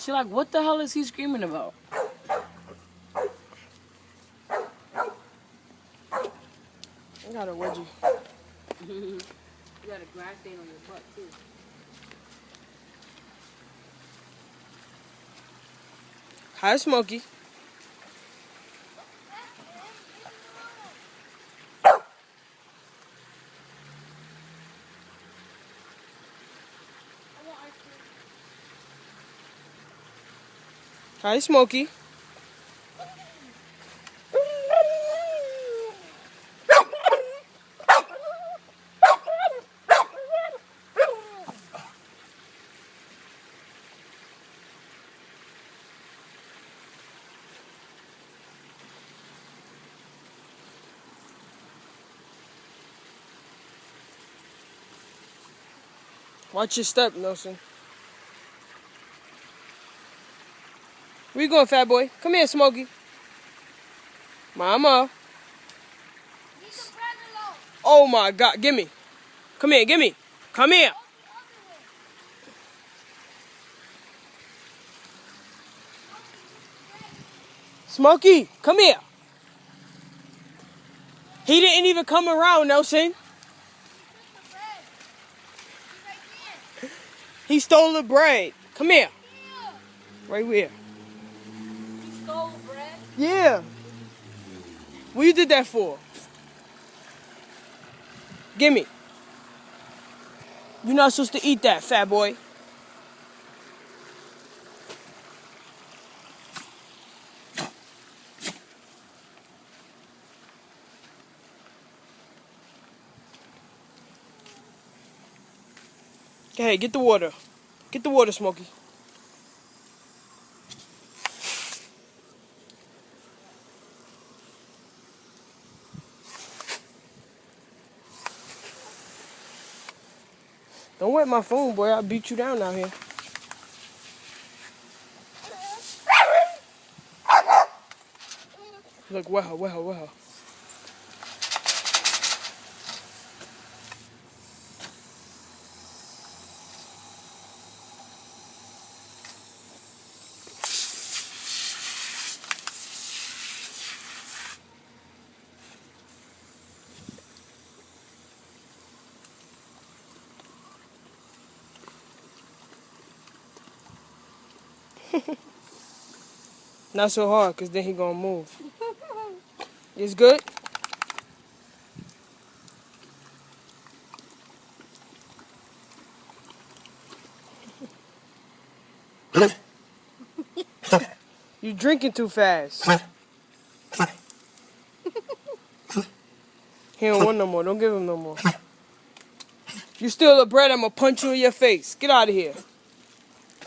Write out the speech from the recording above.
She like, what the hell is he screaming about? I got a wedgie. You got a grass stain on your butt, too. Hi, Smokey. Hi, Smokey. Watch your step, Nelson. Where you going, fat boy? Come here, Smokey. Mama. Oh my God, gimme. Come here, gimme. Come here. Smokey, come here. He didn't even come around, Nelson. He stole the bread. Come here. Right where? You stole the bread? Yeah. What you did that for? Gimme. You're not supposed to eat that, fat boy. Okay, get the water. Get the water, Smokey. Don't wet my phone, boy. I'll beat you down out here. Look, wet her, wet her, wet her. Not so hard, because then he gonna move. It's good? You drinking too fast. He don't want no more. Don't give him no more. You steal the bread, I'm gonna punch you in your face. Get out of here.